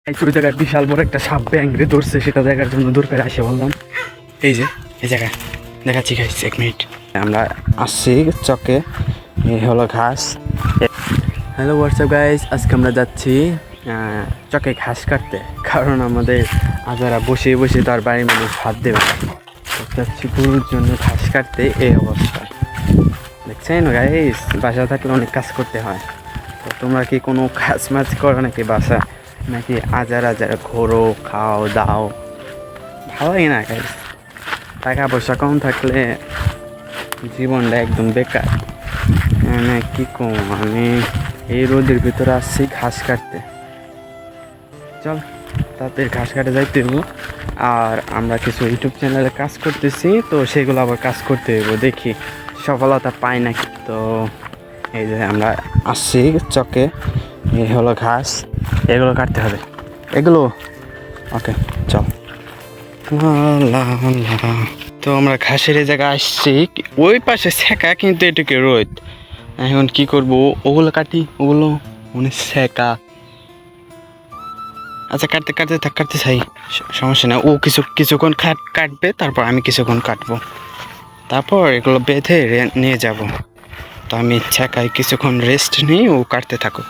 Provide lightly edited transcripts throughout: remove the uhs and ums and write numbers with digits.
এই জায়গায় বিশাল বড় একটা সাপ ব্যাংরে ধরছে, সেটা দেখার জন্য দূর করে আসে বললাম। এই যে এই জায়গায় দেখাচ্ছি গাইস, 1 মিনিট। আমরা আসছি চকে, এই হলো ঘাস। হ্যালো হোয়াটসঅ্যাপ গাইস, আজকে আমরা যাচ্ছি চকে ঘাস কাটতে, কারণ আমাদের আজারা বসে বসে তার বাড়ির মানুষ ভাত দেবে না। যাচ্ছি গরুর জন্য ঘাস কাটতে, এই অবস্থা দেখছেন গাইস। বাসা থাকলে অনেক কাজ করতে হয়, তো তোমরা কি কোনো কাজ মাছ করো নাকি বাসা, নাকি আজার ঘোরো খাও দাও? ভালোই না গাইস, টাকা পয়সা কম থাকলে জীবনটা একদম বেকার। মানে কি কম, আমি এই রোদের ভিতরে আসছি ঘাস কাটতে। চল তাদের ঘাস কাটে যাইতে হইব। আর আমরা কিছু ইউটিউব চ্যানেলে কাজ করতেছি, তো সেগুলো আবার কাজ করতে হইব, দেখি সফলতা পাই নাকি। তো এই যে আমরা আসছি চকে, এই হলো ঘাস, এগুলো কাটতে হবে এগুলো। ওকে চল। তো আমরা ঘাসের এই জায়গায় আসছি, ওই পাশে শেখা কিন্তু এটুকু রোদ। এখন কি করব, ওগুলো কাটি, ওগুলো মনে শেখা। আচ্ছা কাটতে কাটতে থাক, কাটতে চাই, সমস্যা না। ও কিছুক্ষণ কাটবে, তারপর আমি কিছুক্ষণ কাটবো, তারপর এগুলো বেঁধে নিয়ে যাব। তো আমি শেখাই কিছুক্ষণ রেস্ট নিই, ও কাটতে থাকো।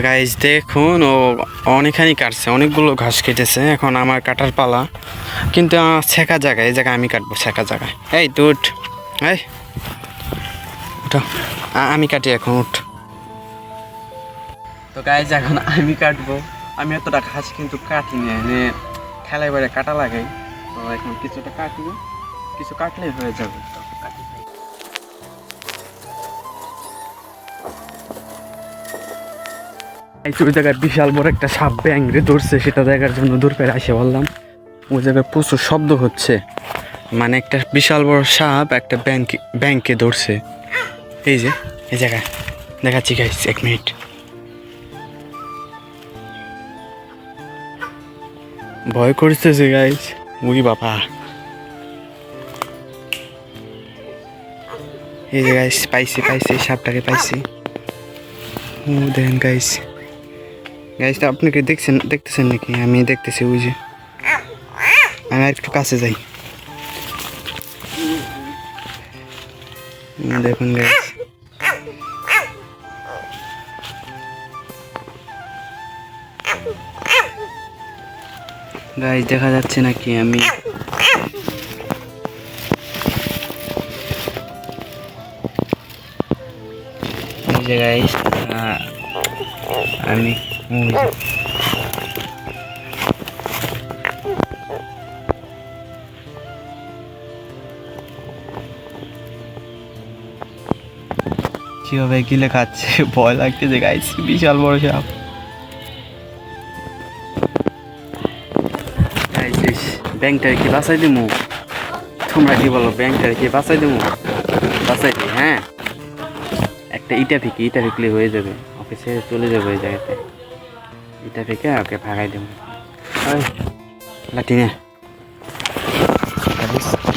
গাইজ দেখুন, ও অনেকখানি কাটছে, অনেকগুলো ঘাস কেটেছে। এখন আমার কাটার পালা, কিন্তু শেখা জায়গায়, এই জায়গায় আমি কাটবো শেখা জায়গায়। এই তো উঠ, এই উঠো, আমি কাটি এখন, উঠ। তো গাইজ এখন আমি কাটবো। আমি এতটা ঘাস কিন্তু কাটিনি, এনে খেলায় বেড়ে কাটা লাগে। তো এখন কিছুটা কাটবো, কিছু কাটলেই হয়ে যাবে। তো কাটি। ওই জায়গায় বিশাল বড় একটা সাপ ব্যাংরে ধরছে, সেটা দেখার জন্য দূর করে আসে বললাম। ওই জায়গায় প্রচুর শব্দ হচ্ছে, মানে একটা বিশাল বড় সাপ একটা ব্যাংকে ধরছে। এই যে এই জায়গায় দেখাচ্ছি গাইস, 1 মিনিট। ভয় করতেছে গাইস, উই বাবা। এই যে গাইস পাইছি সাপটাকে পাইছি। ও দেখেন গাইস, গাইসটা আপনি কি দেখতেছেন নাকি? আমি দেখতেছি, ওই যে আমি একটু কাছে যাই, দেখুন গাইস। গাইস দেখা যাচ্ছে নাকি? আমি এই যে গাইস, আমি কিভাবে গিলে খাচ্ছে, ভয় লাগতেছে গাইস, বিশাল বড় সাপ। ব্যাংকটারে কি বাঁচাই দেবো? তোমরা কি বলো, ব্যাংকটারে কি বাঁচাই দেবো? বাঁচাই দিই, হ্যাঁ। একটা ইটা ফেকলে হয়ে যাবে, ওকে ছেড়ে চলে যাবো এই জায়গাতে। ইটা ফেকে ওকে ভাগাই দেবো। লাঠি নে,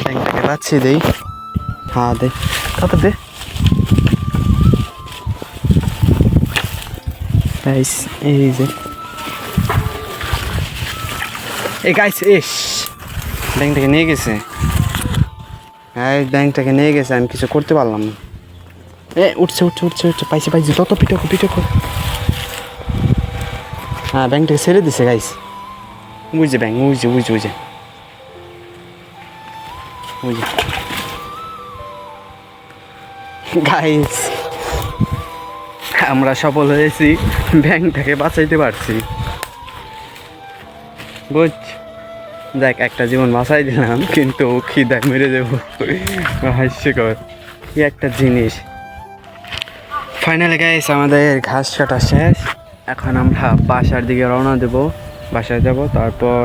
ব্যাংকটাকে বাঁচিয়ে দেই। হ্যাঁ দে, কত দে। গাইস এই যে, এই গাইস এস ব্যাংকটাকে নিয়ে গেছে। হ্যাঁ ব্যাংকটাকে নিয়ে গেছে, আমি কিছু করতে পারলাম না। উঠছে, পাইছে তত পিঠে কর। হ্যাঁ ব্যাংকটাকে ছেড়ে দিছে গাইস, বুঝছে ব্যাংক, বুঝছে গাইস, আমরা সফল হয়েছি, ব্যাংকটাকে বাঁচাইতে পারছি। বুঝ দেখ, একটা জীবন বাঁচাই দিলাম, কিন্তু খিদায় মেরে দেবো। হাস্যকর কি একটা জিনিস। ফাইনালি গাইস আমাদের ঘাস কাটা শেষ, এখন আমরা বাসার দিকে রওনা দেবো, বাসায় যাব। তারপর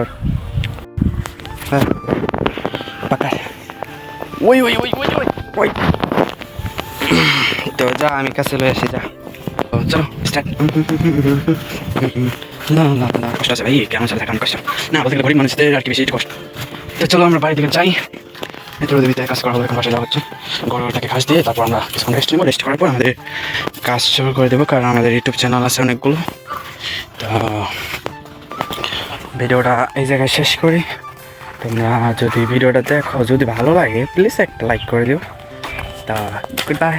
ওই তো যা, আমি কাছে লয়ে আসি, যা। চলো স্টার্ট। না কষ্ট আছে ভাই, কেমন সাথে কাম কষ্ট না, বলতে গেলে গরিব মানুষদের আর কি বেশি কষ্ট। তো চলো আমরা বাড়ির দিকে যাই, এত রোদের ভিতরে কাজ করা হবে। এখন বাসায় যাওয়া হচ্ছে, গরুটাকে ঘাস দিয়ে তারপর আমরা কিছুক্ষণ রেস্ট নেবো। রেস্ট করার পর আমাদের কাজ শুরু করে দেবো, কারণ আমাদের ইউটিউব চ্যানেল আছে অনেকগুলো। তো ভিডিওটা এই জায়গায় শেষ করি। তোমরা যদি ভিডিওটা দেখো, যদি ভালো লাগে প্লিজ একটা লাইক করে দিও। তা গুড বাই।